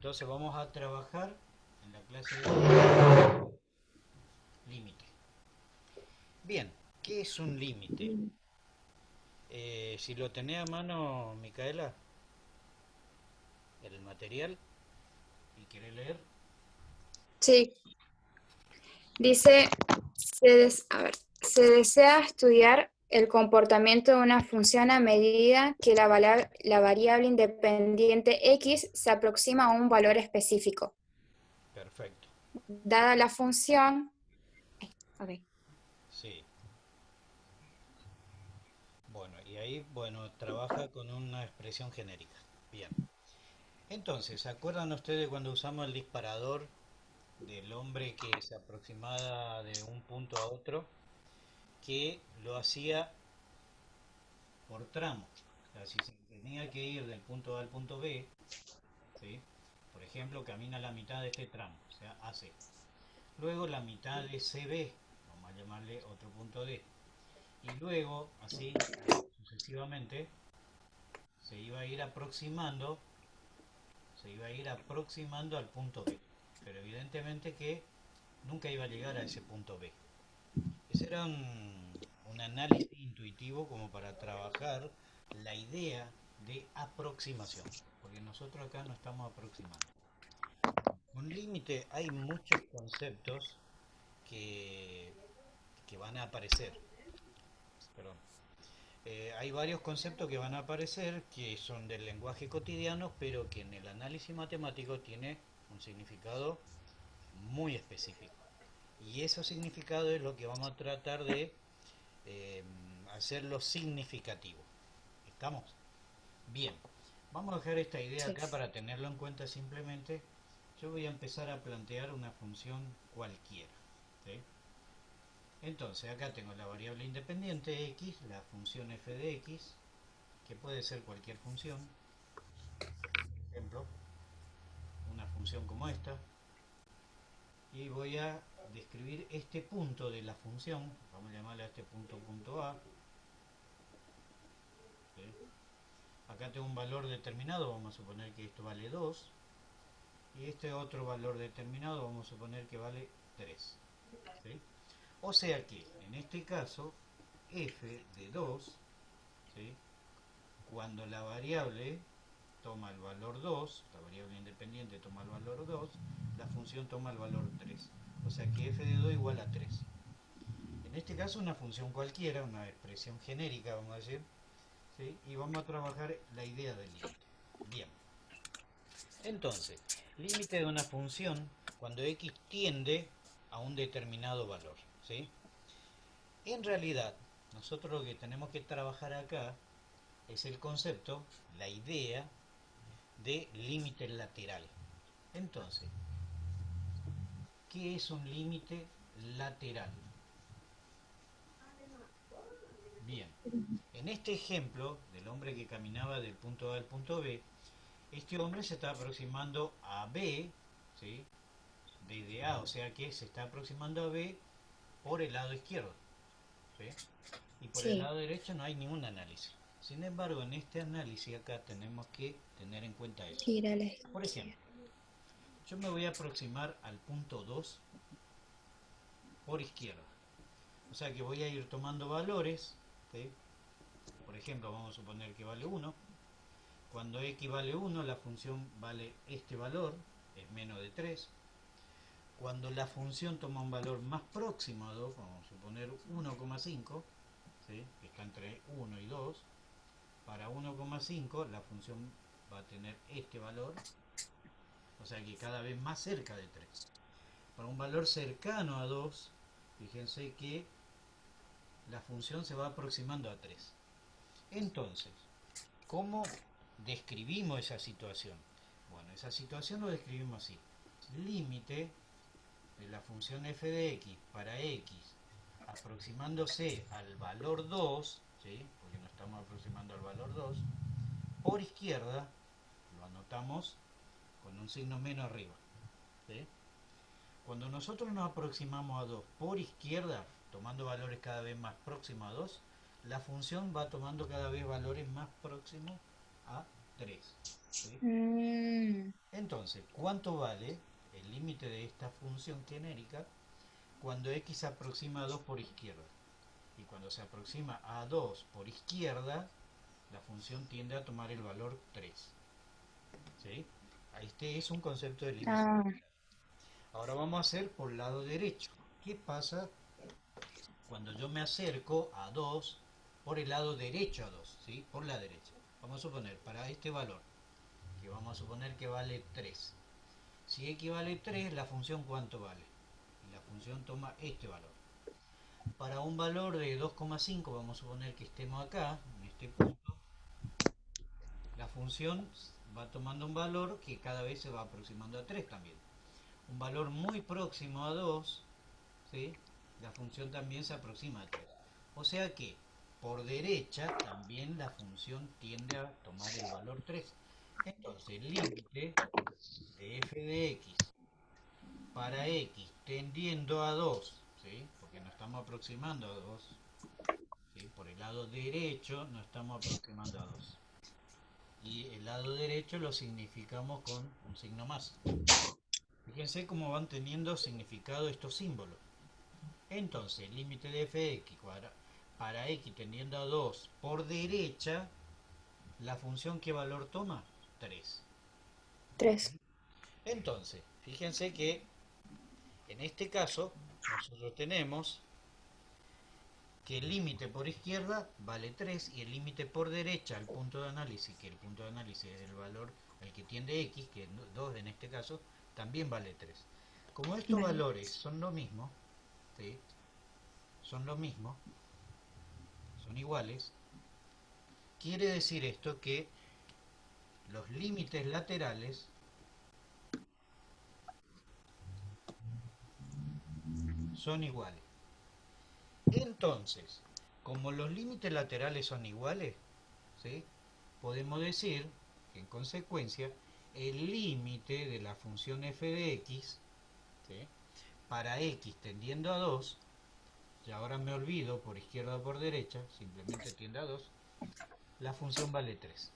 Entonces vamos a trabajar en la clase de hoy límite. Bien, ¿qué es un límite? Si lo tenés a mano, Micaela, el material y querés leer. Sí, dice, se desea estudiar el comportamiento de una función a medida que la variable independiente x se aproxima a un valor específico. Perfecto. Dada la función, ok, Sí. Bueno, y ahí, bueno, trabaja con una expresión genérica. Bien. Entonces, ¿se acuerdan ustedes cuando usamos el disparador del hombre que se aproximaba de un punto a otro? Que lo hacía por tramos. O sea, si se tenía que ir del punto A al punto B, ¿sí? Por ejemplo, camina la mitad de este tramo, o sea, AC. Luego la mitad de CB, vamos a llamarle otro punto D. Y luego, así sucesivamente, se iba a ir aproximando, se iba a ir aproximando al punto B. Pero evidentemente que nunca iba a llegar a ese punto B. Ese era un análisis intuitivo como para trabajar la idea de aproximación, porque nosotros acá no estamos aproximando. Con límite hay muchos conceptos que, que van a aparecer. Perdón. Hay varios conceptos que van a aparecer que son del lenguaje cotidiano, pero que en el análisis matemático tiene un significado muy específico. Y ese significado es lo que vamos a tratar de eh, hacerlo significativo. ¿Estamos? Bien. Vamos a dejar esta idea sí. acá para tenerlo en cuenta simplemente. Yo voy a empezar a plantear una función cualquiera. ¿Sí? Entonces acá tengo la variable independiente x, la función f de x, que puede ser cualquier función. Por ejemplo, una función como esta. Y voy a describir este punto de la función. Vamos a llamarle a este punto punto A. ¿Sí? Acá tengo un valor determinado, vamos a suponer que esto vale 2. Y este otro valor determinado vamos a suponer que vale 3. ¿Sí? O sea que en este caso f de 2, ¿sí? Cuando la variable toma el valor 2, la variable independiente toma el valor 2, la función toma el valor 3. O sea que f de 2 igual a 3. En este caso una función cualquiera, una expresión genérica vamos a decir, ¿sí? Y vamos a trabajar la idea del límite. Bien, entonces, límite de una función cuando x tiende a un determinado valor, ¿sí? En realidad, nosotros lo que tenemos que trabajar acá es el concepto, la idea de límite lateral. Entonces, ¿qué es un límite lateral? Bien, en este ejemplo del hombre que caminaba del punto A al punto B, este hombre se está aproximando a B, ¿sí? Desde A, o sea que se está aproximando a B por el lado izquierdo, ¿sí? Y por el Sí, lado derecho no hay ningún análisis. Sin embargo, en este análisis acá tenemos que tener en cuenta eso. ir a la Por ejemplo, izquierda. yo me voy a aproximar al punto 2 por izquierda. O sea que voy a ir tomando valores, ¿sí? Por ejemplo, vamos a suponer que vale 1. Cuando x vale 1, la función vale este valor, es menos de 3. Cuando la función toma un valor más próximo a 2, vamos a suponer 1,5, ¿sí? Que está entre 1 y 2, para 1,5 la función va a tener este valor, o sea que cada vez más cerca de 3. Para un valor cercano a 2, fíjense que la función se va aproximando a 3. Entonces, ¿cómo describimos esa situación? Bueno, esa situación lo describimos así. Límite de la función f de x para x aproximándose al valor 2, ¿sí? Porque nos estamos aproximando al valor 2, por izquierda, lo anotamos con un signo menos arriba. ¿Sí? Cuando nosotros nos aproximamos a 2 por izquierda, tomando valores cada vez más próximos a 2, la función va tomando cada vez valores más próximos a 3. ¿Sí? Mm, Entonces, Entonces, ¿cuánto vale el límite de esta función genérica cuando x se aproxima a 2 por izquierda? Y cuando se aproxima a 2 por izquierda, la función tiende a tomar el valor 3. ¿Sí? Este es un concepto de límite. Ah, Ahora vamos a hacer por el lado derecho. ¿Qué pasa cuando yo me acerco a 2 por el lado derecho a 2? ¿Sí? Por la derecha. Vamos a suponer, para este valor, que vamos a suponer que vale 3. Si x vale 3, la función ¿cuánto vale? Y la función toma este valor. Para un valor de 2,5, vamos a suponer que estemos acá, en este punto, la función va tomando un valor que cada vez se va aproximando a 3 también. Un valor muy próximo a 2, ¿sí? La función también se aproxima a 3. O sea que por derecha también la función tiende a tomar el valor 3. Entonces el límite de f de x para x tendiendo a 2, ¿sí? Porque nos estamos aproximando a 2, ¿sí? Por el lado derecho nos estamos aproximando a 2. Y el lado derecho lo significamos con un signo más. Fíjense cómo van teniendo significado estos símbolos. Entonces, el límite de f de x para x tendiendo a 2 por derecha, la función ¿qué valor toma? 3. 3. Entonces, fíjense que en este caso nosotros tenemos que el límite por izquierda vale 3 y el límite por derecha, el punto de análisis, que el punto de análisis es el valor al que tiende x, que es 2 en este caso, también vale 3. Como estos Vale. valores son lo mismo, ¿sí? Son lo mismo, son iguales, quiere decir esto que los límites laterales son iguales. Entonces, como los límites laterales son iguales, ¿sí? Podemos decir que en consecuencia el límite de la función f de x, ¿sí? Para x tendiendo a 2, y ahora me olvido por izquierda o por derecha, simplemente tiende a 2, la función vale 3.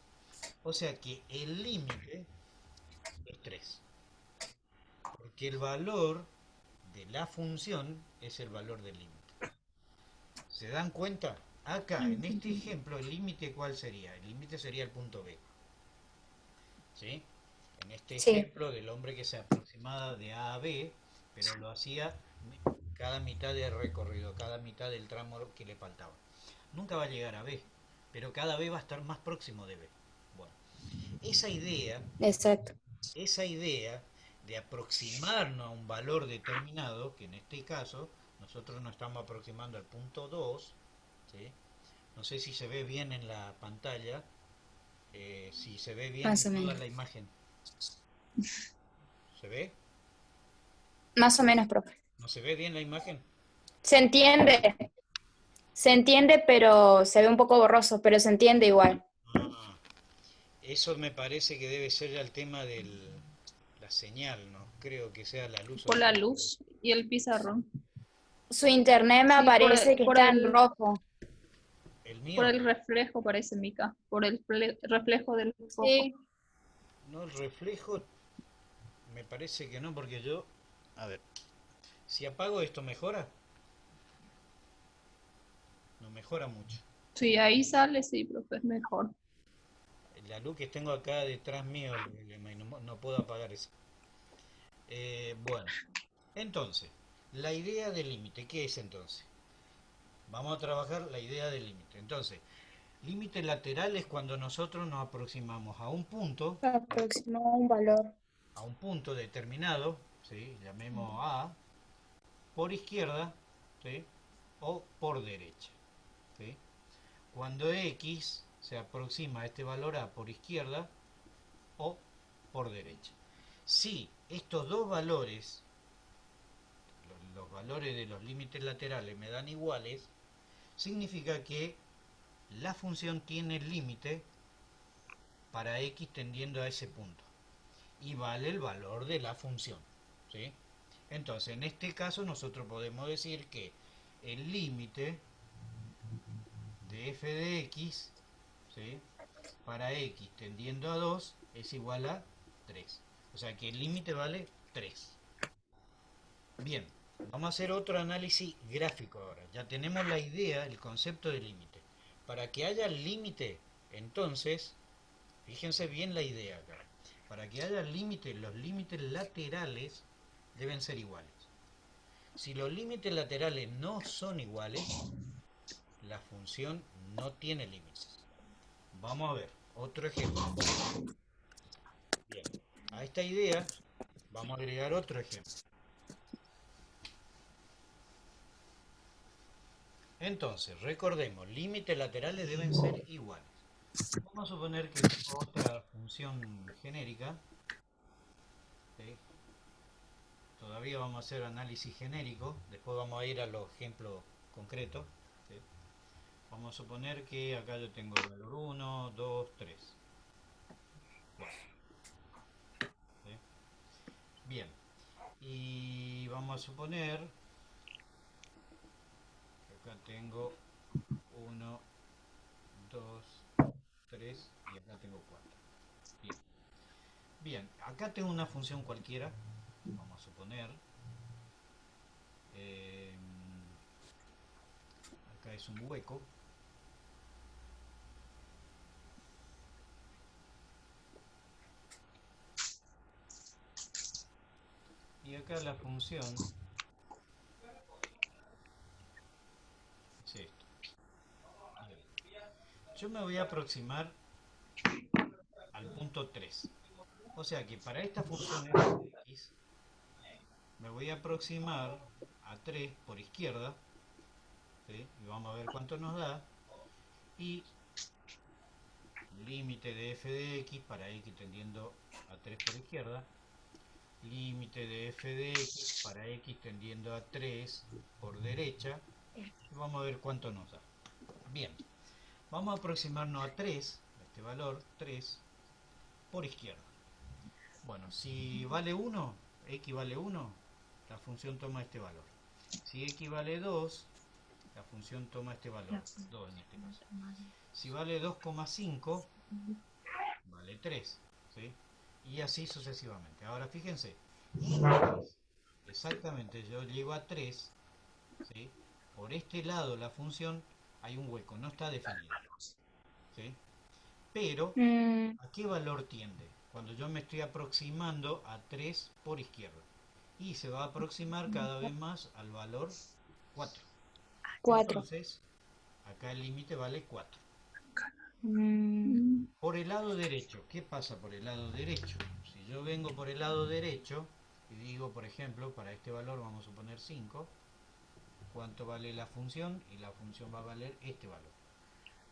O sea que el límite es 3, porque el valor de la función es el valor del límite. ¿Se dan cuenta? Acá, en este ejemplo, el límite ¿cuál sería? El límite sería el punto B. ¿Sí? En este Sí, ejemplo del hombre que se aproximaba de A a B, pero lo hacía cada mitad del recorrido, cada mitad del tramo que le faltaba. Nunca va a llegar a B, pero cada vez va a estar más próximo de B. Bueno, esa idea, exacto. esa idea de aproximarnos a un valor determinado, que en este caso nosotros nos estamos aproximando al punto 2, ¿sí? No sé si se ve bien en la pantalla, si se ve bien Más o toda menos. la imagen. ¿Se ve? Más o menos, profe. ¿No se ve bien la imagen? Se se entiende, pero se ve un poco borroso, pero se entiende igual. Ah, eso me parece que debe ser ya el tema de la señal, ¿no? Creo que sea la luz o Por el la sonido. luz y el pizarrón. Su internet me Sí, aparece que está en rojo. ¿El por mío? el reflejo, parece, Mica, por el reflejo del foco. Sí, No, el reflejo me parece que no, porque yo... A ver, si apago esto, ¿mejora? No mejora mucho. Sí, ahí sale, sí, profe, es mejor. La luz que tengo acá detrás mío, el problema, y no puedo apagar eso. Bueno, entonces, la idea del límite, ¿qué es entonces? Vamos a trabajar la idea del límite. Entonces, límite lateral es cuando nosotros nos aproximamos aproximó un valor. a un punto determinado, ¿sí? Llamemos A, por izquierda, ¿sí? O por derecha, ¿sí? Cuando X se aproxima a este valor A por izquierda o por derecha. Si estos dos valores, los valores de los límites laterales me dan iguales, significa que la función tiene el límite para x tendiendo a ese punto y vale el valor de la función, ¿sí? Entonces, en este caso nosotros podemos decir que el límite de f de x, ¿sí? Para x tendiendo a 2 es igual a 3. O sea que el límite vale 3. Bien, vamos a hacer otro análisis gráfico ahora. Ya tenemos la idea, el concepto de límite. Para que haya límite, entonces, fíjense bien la idea acá. Para que haya límite, los límites laterales deben ser iguales. Si los límites laterales no son iguales, la función no tiene límites. Vamos a ver otro ejemplo. Bien, a esta idea vamos a agregar otro ejemplo. Entonces, recordemos, límites laterales deben ser iguales. Vamos a suponer que tengo otra función genérica. ¿Sí? Todavía vamos a hacer análisis genérico, después vamos a ir a los ejemplos concretos. ¿Sí? Vamos a suponer que acá yo tengo el valor 1, 2, 3, 4. ¿Sí? Bien, y vamos a suponer que acá tengo 1, 2, 3 y acá tengo 4. Bien. Bien, acá tengo una función cualquiera, vamos a suponer. eh, Acá es un hueco. Y acá la función es esto. Bien. Yo me voy a aproximar al punto 3. O sea que para esta función f de x me voy a aproximar a 3 por izquierda. ¿Sí? Y vamos a ver cuánto nos da. Y límite de f de x para x tendiendo a 3 por izquierda. Límite de f de x para x tendiendo a 3 por derecha. Y vamos a ver cuánto nos da. Bien, vamos a aproximarnos a 3, este valor 3, por izquierda. Bueno, si vale 1, x vale 1, la función toma este valor. Si x vale 2, la función toma este valor, 2 en este caso. Si vale 2,5, vale 3, ¿sí? Y así sucesivamente. Ahora fíjense, exactamente, yo llego a 3, ¿sí? Por este lado la función hay un hueco, no está definido, ¿sí? Pero, Mm, ¿a qué valor tiende? Cuando yo me estoy aproximando a 3 por izquierda. Y se va a aproximar cada vez más al valor 4. 4. Entonces, acá el límite vale 4. Mm, Por el lado derecho, ¿qué pasa por el lado derecho? Si yo vengo por el lado derecho y digo, por ejemplo, para este valor vamos a suponer 5, ¿cuánto vale la función? Y la función va a valer este valor.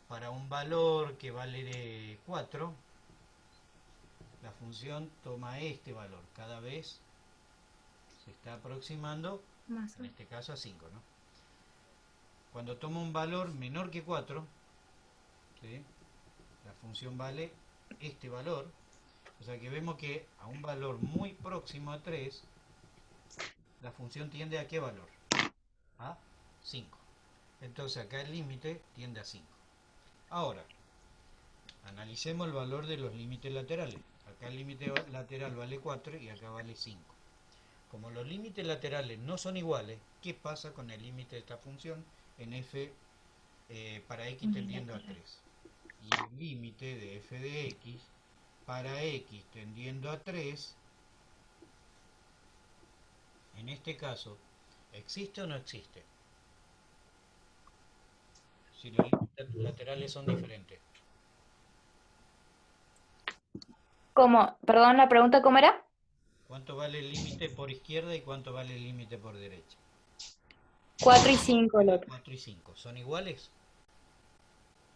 Para un valor que vale 4, la función toma este valor. Cada vez se está aproximando, en este caso a 5, ¿no? Cuando toma un valor menor que 4, ¿sí? La función vale este valor. O sea que vemos que a un valor muy próximo a 3, la función tiende a ¿qué valor? A 5. Entonces acá el límite tiende a 5. Ahora, analicemos el valor de los límites laterales. Acá el límite lateral vale 4 y acá vale 5. Como los límites laterales no son iguales, ¿qué pasa con el límite de esta función en f para x tendiendo a 3? Y el límite de f de x para x tendiendo a 3, en este caso, ¿existe o no existe? Si los límites laterales son diferentes. ¿Cómo? Perdón, la pregunta, ¿cómo era? ¿Cuánto vale el límite por izquierda y cuánto vale el límite por derecha? 4 y 5 el otro. 4 y 5. ¿Son iguales?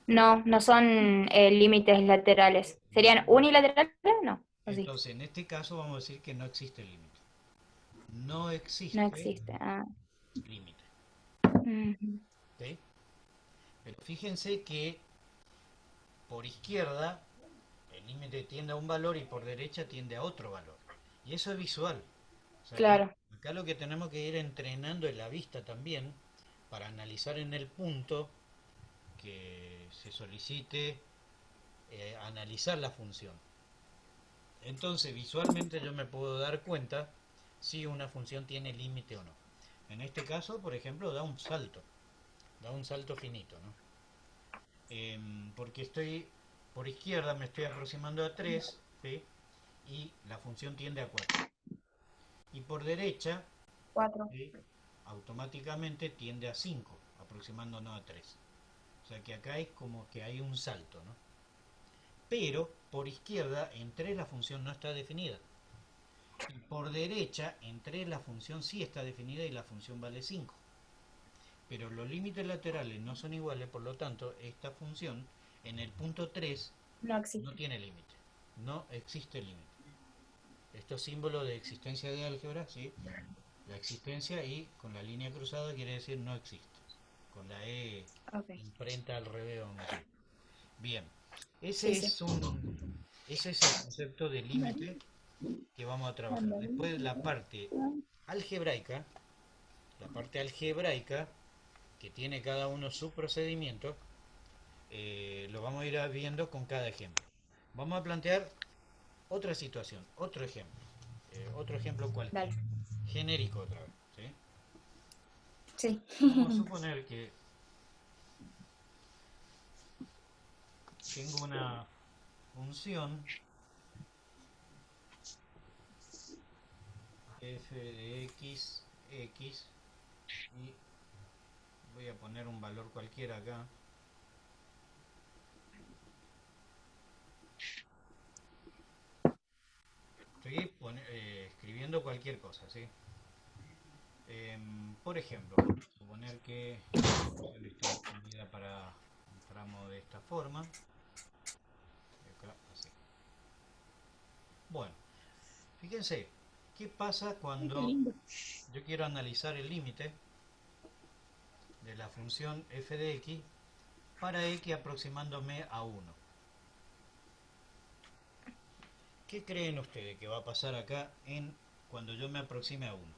No, no son límites laterales. No ¿Serían son iguales. unilaterales? No, ¿o sí? Entonces, en este caso vamos a decir que no existe límite. No No existe existe. Ah. límite. Ujú. ¿Sí? Pero fíjense que por izquierda el límite tiende a un valor y por derecha tiende a otro valor. Y eso es visual. O sea que Claro. acá lo que tenemos que ir entrenando es la vista también para analizar en el punto que se solicite analizar la función. Entonces, visualmente yo me puedo dar cuenta si una función tiene límite o no. En este caso, por ejemplo, da un salto finito, ¿no? Porque estoy por izquierda, me estoy aproximando a 3, ¿sí? Y la función tiende a 4. Y por derecha, 4. ¿sí? Automáticamente tiende a 5, aproximándonos a 3. O sea que acá es como que hay un salto, ¿no? Pero por izquierda, en 3 la función no está definida. Y por derecha, en 3 la función sí está definida y la función vale 5. Pero los límites laterales no son iguales, por lo tanto, esta función en el punto 3 No no existe. tiene límite. No existe límite. Esto es símbolo de existencia de álgebra, ¿sí? La existencia, y con la línea cruzada quiere decir no existe. Con la E Ok. imprenta al revés, vamos a decir. Bien, Sí, ese sí. es ese es el concepto de límite que vamos a trabajar. Después algebraica, la parte algebraica, que tiene cada uno su procedimiento, lo vamos a ir viendo con cada ejemplo. Vamos a plantear otra situación, otro ejemplo cualquiera, Dale. genérico otra vez, ¿sí? Sí. Vamos a suponer que tengo una función f de x, y voy a poner un valor cualquiera acá. Estoy escribiendo cualquier cosa, ¿sí? Por ejemplo, vamos a suponer que la función está definida para un tramo de esta forma. Y acá, así. Bueno, fíjense, ¿qué pasa Ay, qué cuando lindo. yo quiero analizar el límite de la función f de x para x aproximándome a 1? ¿Qué creen ustedes que va a pasar acá cuando yo me aproxime a 1?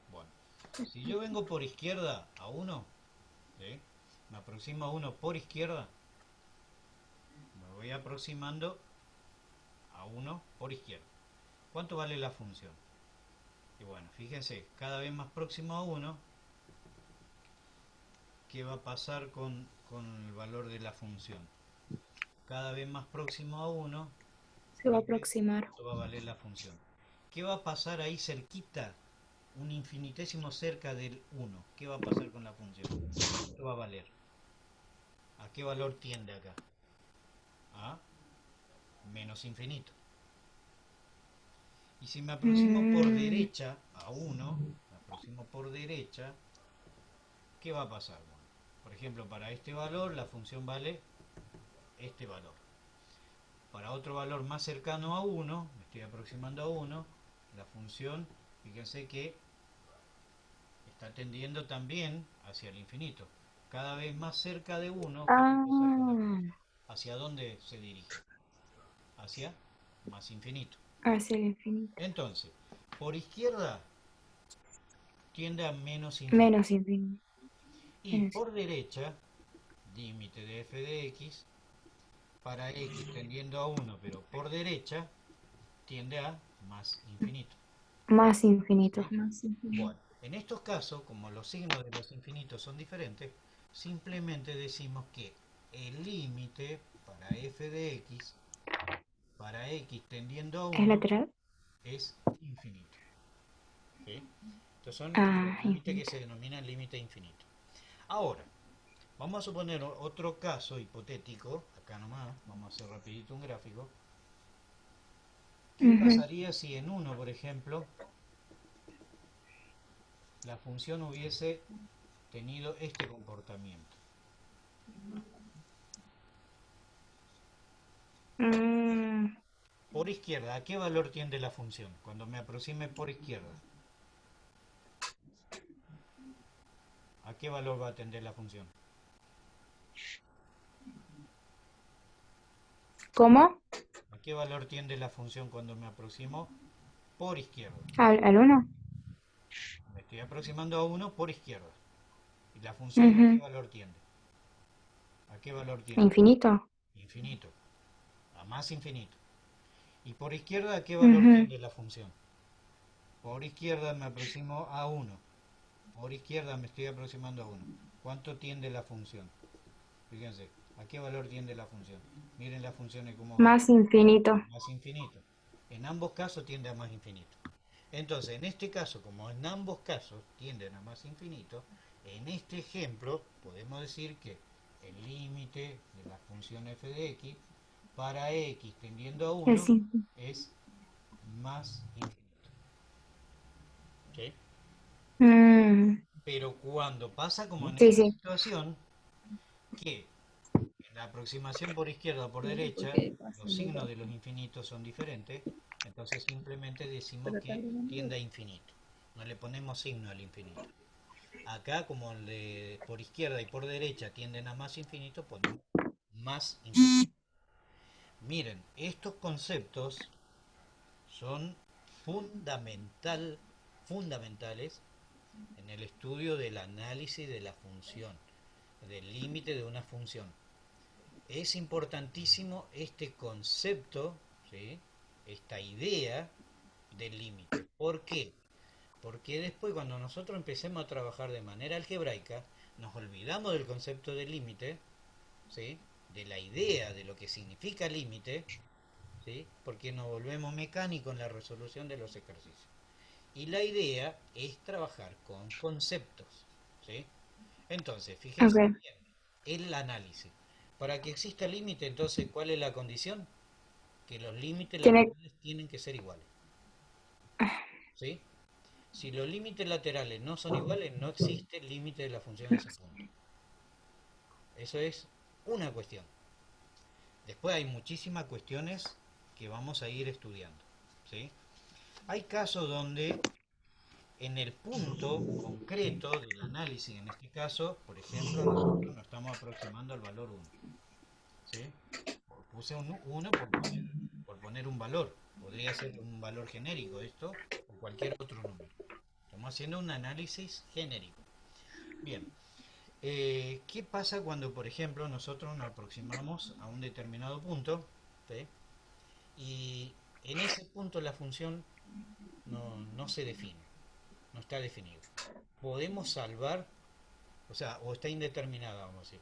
Bueno, si yo vengo por izquierda a 1, ¿sí? Me aproximo a 1 por izquierda, me voy aproximando a 1 por izquierda. ¿Cuánto vale la función? Y bueno, fíjense, cada vez más próximo a 1, ¿qué va a pasar con el valor de la función? Cada vez más próximo a 1, Se va a mire aproximar. cuánto va a valer la función. ¿Qué va a pasar ahí cerquita? Un infinitésimo cerca del 1. ¿Qué va a pasar con la función? ¿Cuánto va a valer? ¿A qué valor tiende acá? A menos infinito. Y si me aproximo por Mm, derecha a 1, me aproximo por derecha, ¿qué va a pasar? Bueno, por ejemplo, para este valor la función vale este valor. Para otro valor más cercano a 1, me estoy aproximando a 1, la función, fíjense que está tendiendo también hacia el infinito. Cada vez más cerca de 1, ¿qué va a pasar con la ah, función? ¿Hacia dónde se dirige? Hacia más infinito. hacia el infinito. Entonces, por izquierda tiende a menos infinito. Menos infinito. Y Menos. por derecha, límite de f de x, para x tendiendo a 1, pero por derecha, tiende a más infinito. Más infinito. ¿Sí? Más infinito. Bueno, en estos casos, como los signos de los infinitos son diferentes, simplemente decimos que el límite para f de x, para x tendiendo a ¿Es 1, lateral? es infinito. ¿Sí? Estos son los Ah, límites que infinito. se denominan límite infinito. Ahora, vamos a suponer otro caso hipotético, acá nomás, vamos a hacer rapidito un gráfico. ¿Qué Ujú. pasaría si en uno, por ejemplo, la función hubiese tenido este comportamiento? Mm, Por izquierda, ¿a qué valor tiende la función? Cuando me aproxime por izquierda, ¿a qué valor va a tender la función? ¿Cómo? ¿A qué valor tiende la función cuando me aproximo por izquierda? ¿Al uno? Me estoy aproximando a 1 por izquierda. ¿Y la función a qué Ujú. valor tiende? ¿A qué valor tiende? Infinito. Infinito. A más infinito. ¿Y por izquierda qué valor tiene la función? Por izquierda me aproximo a 1. Por izquierda me estoy aproximando a 1. ¿Cuánto tiende la función? Fíjense, ¿a qué valor tiende la función? Miren las funciones como van. Más infinito. Más infinito. En ambos casos tiende a más infinito. Entonces, en este caso, como en ambos casos tienden a más infinito, en este ejemplo podemos decir que el límite de la función f de x para x tendiendo a Es 1 in- es más infinito. ¿Ok? Mm, Pero cuando pasa como en sí, esta sí. situación, que en la aproximación por izquierda o por Sí, derecha, porque pasa los muy signos de rápido. los infinitos son diferentes, entonces simplemente decimos Pero está que agregando. tiende a infinito. No le ponemos signo al infinito. Acá, como el de por izquierda y por derecha tienden a más infinito, ponemos más infinito. Miren, estos conceptos son fundamentales en el estudio del análisis de la función, del límite de una función. Es importantísimo este concepto, ¿sí? Esta idea del límite. ¿Por qué? Porque después cuando nosotros empecemos a trabajar de manera algebraica, nos olvidamos del concepto de límite, ¿sí? De la idea de lo que significa límite, ¿sí? Porque nos volvemos mecánicos en la resolución de los ejercicios. Y la idea es trabajar con conceptos, ¿sí? Entonces, fíjense Ok. bien, el análisis. Para que exista límite, entonces, ¿cuál es la condición? Que los límites Tiene, laterales tienen que ser iguales, ¿sí? Si los límites laterales no son iguales, no existe límite de la función en ese punto. Eso es una cuestión. Después hay muchísimas cuestiones que vamos a ir estudiando, ¿sí? Hay casos donde en el punto concreto del análisis, en este caso, por ejemplo, nosotros nos estamos aproximando al valor 1, ¿sí? Puse un 1 por poner un valor. Podría ser un valor genérico esto o cualquier otro número. Estamos haciendo un análisis genérico. Bien, ¿qué pasa cuando, por ejemplo, nosotros nos aproximamos a un determinado punto, ¿sí? Y en ese punto la función no se define, no está definido? Podemos salvar, o sea, o está indeterminada, vamos a decir.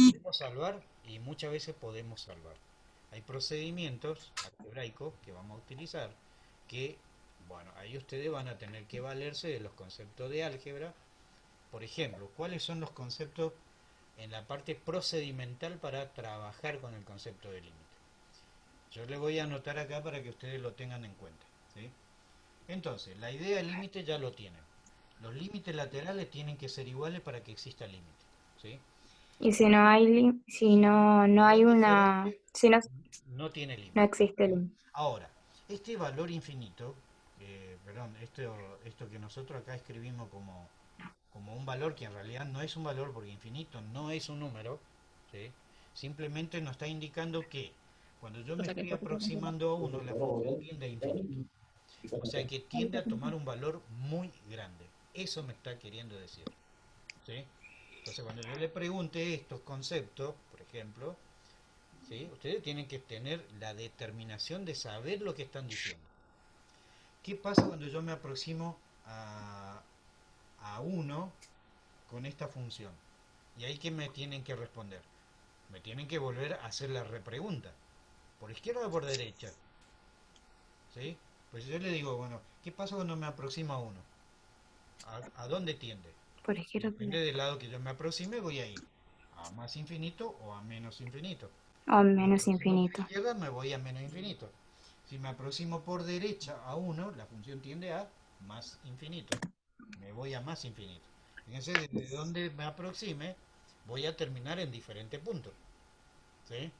Podemos salvar y muchas veces podemos salvar. Hay procedimientos algebraicos que vamos a utilizar que, bueno, ahí ustedes van a tener que valerse de los conceptos de álgebra. Por ejemplo, ¿cuáles son los conceptos en la parte procedimental para trabajar con el concepto de límite? Yo le voy a anotar acá para que ustedes lo tengan en cuenta, ¿sí? Entonces, la idea de límite ya lo tienen. Los límites laterales tienen que ser iguales para que exista límite, ¿sí? y si no hay, si no, no hay Valor una, diferente si no, no tiene no límite. existe ¿Sí? límite. Ahora, este valor infinito, perdón, esto que nosotros acá escribimos como un valor que en realidad no es un valor porque infinito no es un número, ¿sí? Simplemente nos está indicando que cuando yo O me sea que estoy por eso no tiene. aproximando a uno, la función tiende a infinito. O sea que tiende Ahorita a sí. tomar un valor muy grande. Eso me está queriendo decir, ¿sí? Entonces cuando yo le pregunte estos conceptos, por ejemplo, ¿sí? Ustedes tienen que tener la determinación de saber lo que están diciendo. ¿Qué pasa cuando yo me aproximo a, a uno con esta función? Y ahí que me tienen que responder. Me tienen que volver a hacer la repregunta. ¿Por izquierda o por derecha? ¿Sí? Pues yo le digo, bueno, ¿qué pasa cuando me aproximo a uno? ¿A dónde tiende? Por izquierda Depende del lado que yo me aproxime, voy a ir a más infinito o a menos infinito. o Si me menos aproximo por infinito. izquierda, me voy a menos infinito. Si me aproximo por derecha a uno, la función tiende a más infinito. Me voy a más infinito. Fíjense, desde donde me aproxime, voy a terminar en diferentes puntos. ¿Sí?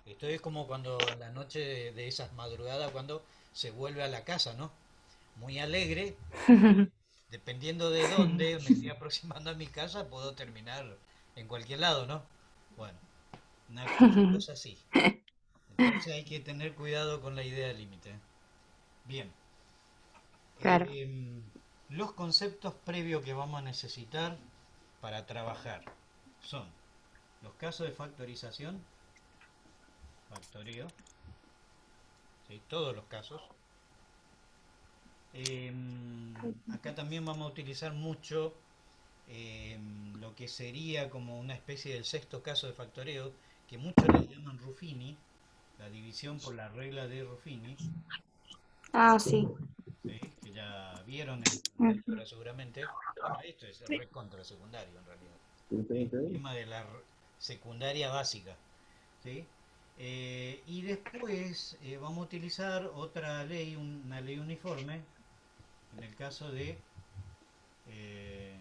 Esto es como cuando en la noche de esas madrugadas, cuando se vuelve a la casa, ¿no? Muy alegre, y dependiendo de dónde me estoy aproximando a mi casa, puedo terminar en cualquier lado, ¿no? Bueno, una cosa así. Entonces hay que tener cuidado con la idea de límite. Bien, Claro. eh, los conceptos previos que vamos a necesitar para trabajar son los casos de factorización, factorío, ¿sí? Todos los casos. Acá también vamos a utilizar mucho lo que sería como una especie del sexto caso de factoreo, que muchos le llaman Ruffini, la división por la regla de Ruffini, Ah, sí. ¿sí? Que ya vieron en la Ujú. álgebra seguramente. Bueno, esto es Sí. recontra secundario en realidad. ¿Sí? Tema de la secundaria básica. ¿Sí? Y después vamos a utilizar otra ley, una ley uniforme, en el caso de eh,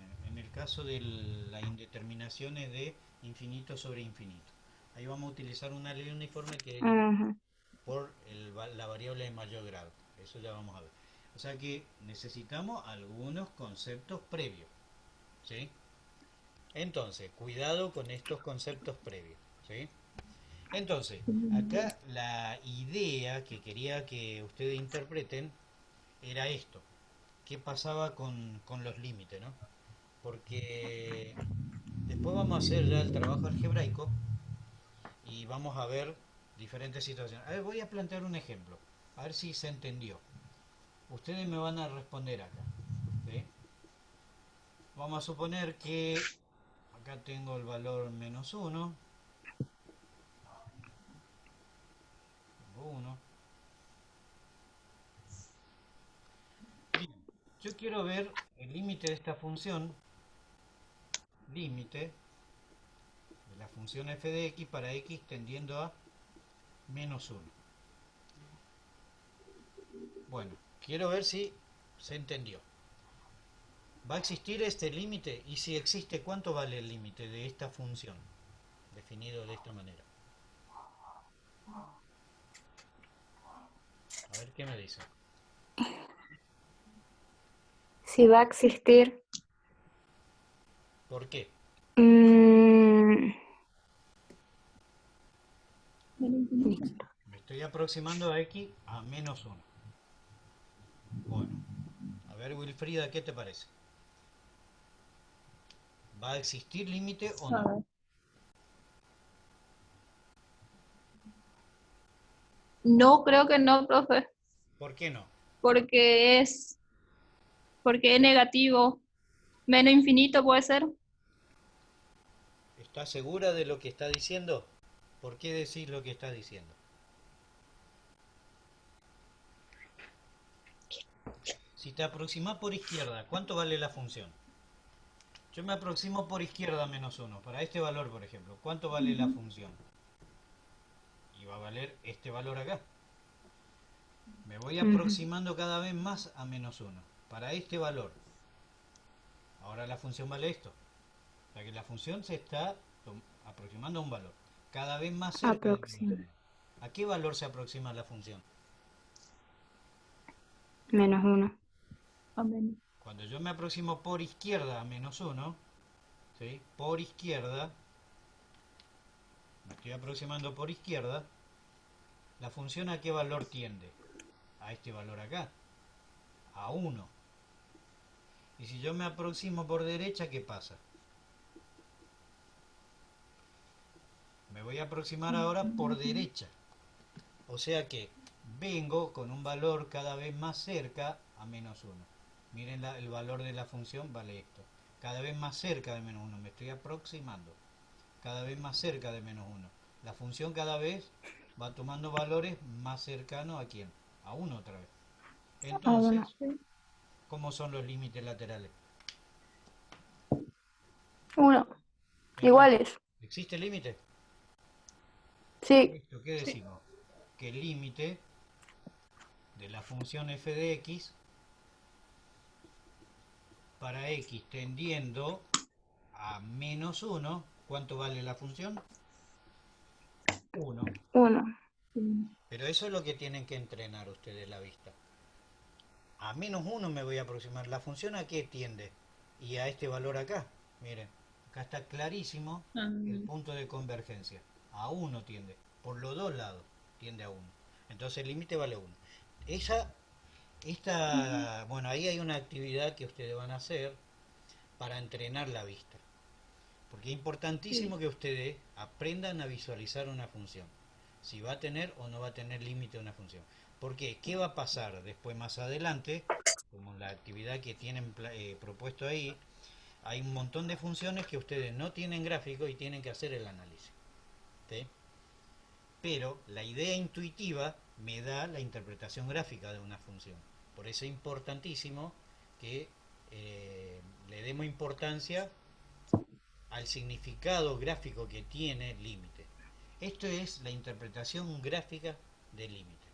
las indeterminaciones de infinito sobre infinito. Ahí vamos a utilizar una ley uniforme que es Ujú. por la variable de mayor grado. Eso ya vamos a ver. O sea que necesitamos algunos conceptos previos. ¿Sí? Entonces, cuidado con estos conceptos previos. ¿Sí? Entonces, acá la idea que quería que ustedes interpreten era esto. ¿Qué pasaba con los límites, no? Porque después vamos a hacer ya el trabajo algebraico y vamos a ver diferentes situaciones. A ver, voy a plantear un ejemplo, a ver si se entendió. Ustedes me van a responder acá. ¿Sí? Vamos a suponer que acá tengo el valor -1, tengo 1. Bien, yo quiero ver el límite de esta función, límite de la función f de x para x tendiendo a -1. Bueno, quiero ver si se entendió. ¿Va a existir este límite? Y si existe, ¿cuánto vale el límite de esta función? Definido de esta manera. A ver qué me dice. Si va a existir. ¿Por qué? mm, Me estoy aproximando a x a -1. Bueno, a ver Wilfrida, ¿qué te parece? ¿Va a existir límite o A no? ver. No, creo que no, profe, ¿Por qué no? porque es, porque es negativo. Menos infinito puede ser. ¿Está segura de lo que está diciendo? ¿Por qué decís lo que está diciendo? Si te aproximas por izquierda, ¿cuánto vale la función? Yo me aproximo por izquierda a -1. Para este valor, por ejemplo, ¿cuánto vale la Ujú. función? Y va a valer este valor acá. Me voy ujú. aproximando cada vez más a -1. Para este valor. Ahora la función vale esto. O sea que la función se está aproximando a un valor. Cada vez más cerca de Aproxima. -1. ¿A qué valor se aproxima la función? -1. Amén. Cuando yo me aproximo por izquierda a -1, ¿sí? Por izquierda, me estoy aproximando por izquierda, la función a qué valor tiende? A este valor acá, a 1. Y si yo me aproximo por derecha, ¿qué pasa? Me voy a aproximar ahora por derecha. O sea que vengo con un valor cada vez más cerca a -1. Miren el valor de la función, vale esto. Cada vez más cerca de -1. Me estoy aproximando. Cada vez más cerca de -1. La función cada vez va tomando valores más cercanos a quién? A 1 otra vez. Ah, bueno. Entonces, ¿cómo son los límites laterales? 1. Es 1. Iguales. ¿Existe límite? Sí. ¿Esto qué Sí. decimos? Que el límite de la función f de x para x tendiendo a -1, ¿cuánto vale la función? 1. 1. Sí. Pero eso es lo que tienen que entrenar ustedes la vista. A -1 me voy a aproximar. ¿La función a qué tiende? Y a este valor acá. Miren, acá está clarísimo el Ah, punto de convergencia. A 1 tiende. Por los dos lados tiende a 1. Entonces el límite vale 1. Bueno, ahí hay una actividad que ustedes van a hacer para entrenar la vista. Porque es sí. importantísimo que ustedes aprendan a visualizar una función. Si va a tener o no va a tener límite una función. ¿Por qué? ¿Qué va a pasar después más adelante? Como la actividad que tienen propuesto ahí, hay un montón de funciones que ustedes no tienen gráfico y tienen que hacer el análisis. ¿Sí? Pero la idea intuitiva me da la interpretación gráfica de una función. Por eso es importantísimo que le demos importancia al significado gráfico que tiene límite. Esto es la interpretación gráfica del límite.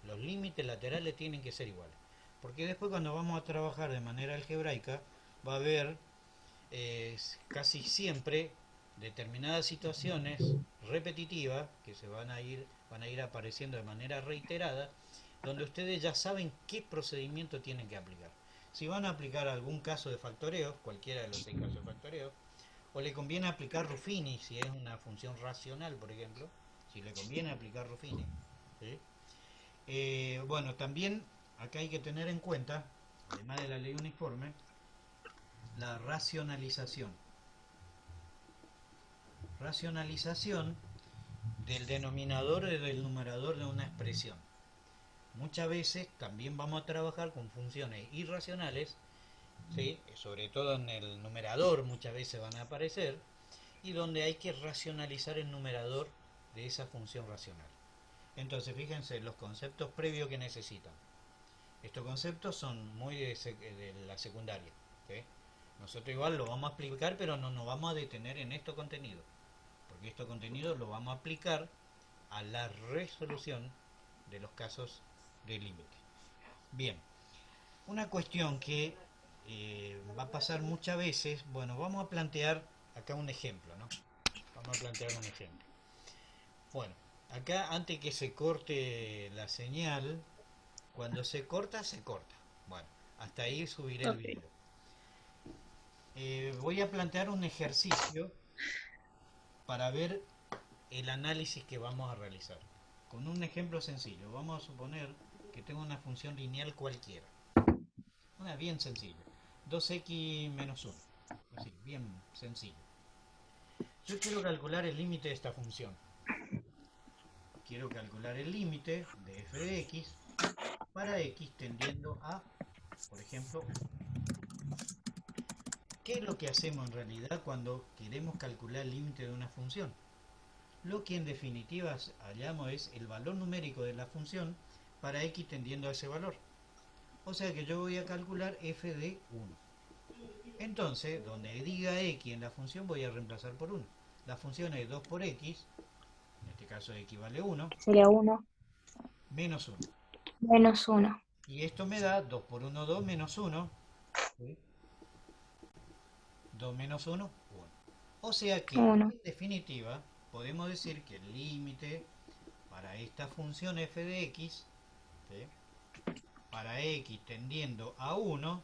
Los límites laterales tienen que ser iguales. Porque después cuando vamos a trabajar de manera algebraica va a haber casi siempre determinadas situaciones repetitivas que van a ir apareciendo de manera reiterada, donde ustedes ya saben qué procedimiento tienen que aplicar. Si van a aplicar algún caso de factoreo, cualquiera de los 6 casos de factoreo, o le conviene aplicar Ruffini si es una función racional, por ejemplo, si le conviene aplicar Ruffini. ¿Sí? Bueno, también acá hay que tener en cuenta, además de la ley uniforme, la racionalización. Racionalización del denominador y del numerador de una expresión. Muchas veces también vamos a trabajar con funciones irracionales, ¿sí? Sobre todo en el numerador muchas veces van a aparecer, y donde hay que racionalizar el numerador de esa función racional. Entonces, fíjense los conceptos previos que necesitan. Estos conceptos son muy de la secundaria. ¿Sí? Nosotros igual lo vamos a explicar, pero no nos vamos a detener en estos contenidos, porque estos contenidos lo vamos a aplicar a la resolución de los casos de límite. Bien, una cuestión que va a pasar muchas veces, bueno, vamos a plantear acá un ejemplo, ¿no? Vamos a plantear un ejemplo. Bueno, acá antes que se corte la señal, cuando se corta, se corta. Bueno, hasta ahí subiré el Ok, video. Voy a plantear un ejercicio para ver el análisis que vamos a realizar. Con un ejemplo sencillo, vamos a suponer que tengo una función lineal cualquiera. Una bien sencilla. 2x menos 1. Así, bien sencillo. Yo quiero calcular el límite de esta función. Quiero calcular el límite de f de x para x tendiendo a, por ejemplo, 1. ¿Qué es lo que hacemos en realidad cuando queremos calcular el límite de una función? Lo que en definitiva hallamos es el valor numérico de la función para x tendiendo a ese valor. O sea que yo voy a calcular f de 1. Entonces, donde diga x en la función voy a reemplazar por 1. La función es 2 por x, en este caso x vale 1, Sería 1 menos 1. menos 1. Y esto me da 2 por 1, 2 menos 1. ¿Sí? 2 menos 1, 1. O sea que, 1. en definitiva, podemos decir que el límite para esta función f de x, ¿sí? Para x tendiendo a 1,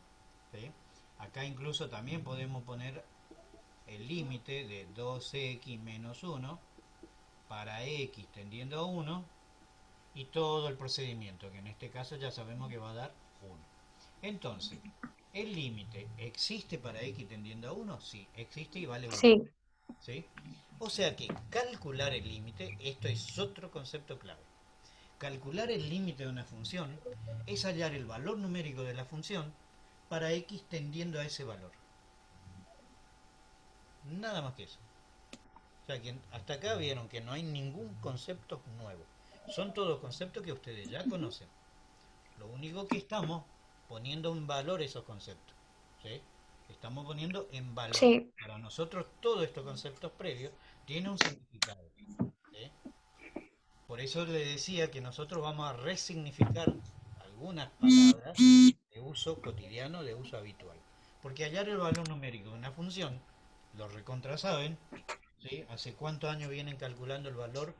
¿sí? Acá incluso también podemos poner el límite de 2x menos 1 para x tendiendo a 1 y todo el procedimiento, que en este caso ya sabemos que va a dar 1. Entonces, ¿el límite existe para x tendiendo a 1? Sí, existe y vale 1. Sí, ¿Sí? O sea que calcular el límite, esto es otro concepto clave. Calcular el límite de una función es hallar el valor numérico de la función para x tendiendo a ese valor. Nada más que eso. O sea que hasta acá vieron que no hay ningún concepto nuevo. Son todos conceptos que ustedes ya conocen. Lo único que estamos poniendo en valor esos conceptos. ¿Sí? Estamos poniendo en valor. sí, Para nosotros todos estos conceptos previos tienen un significado. ¿Sí? Por eso le decía que nosotros vamos a resignificar algunas palabras de uso cotidiano, de uso habitual. Porque hallar el valor numérico de una función, lo recontra saben, ¿sí? ¿Hace cuántos años vienen calculando el valor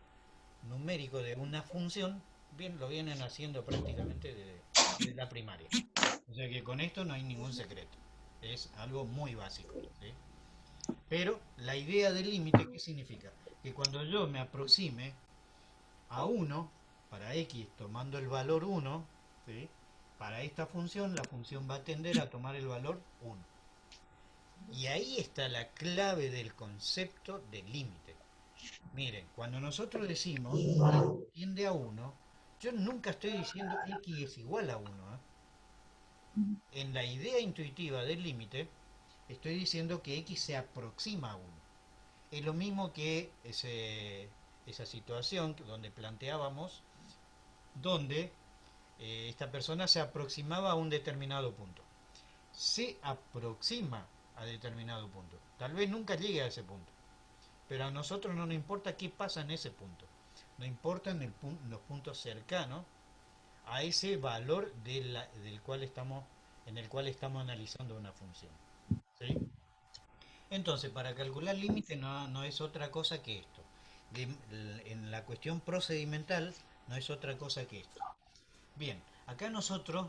numérico de una función? Bien, lo vienen haciendo prácticamente desde la primaria. O sea que con esto no hay ningún secreto. Es algo muy básico. ¿Sí? Pero la idea del límite, ¿qué significa? Que cuando yo me aproxime a 1 para x tomando el valor 1, ¿sí? Para esta función, la función va a tender a tomar el valor 1. Y ahí está la clave del concepto de límite. Miren, cuando nosotros decimos x tiende a 1, Yo nunca estoy diciendo x es igual a 1. En la idea intuitiva del límite, estoy diciendo que x se aproxima a 1. Es lo mismo que esa situación donde planteábamos, donde esta persona se aproximaba a un determinado punto. Se aproxima a determinado punto. Tal vez nunca llegue a ese punto, pero a nosotros no nos importa qué pasa en ese punto. Nos importan los puntos cercanos a ese valor del cual estamos, en el cual estamos analizando una función. ¿Sí? Entonces, para calcular límite no es otra cosa que esto. En la cuestión procedimental no es otra cosa que esto. Bien, acá nosotros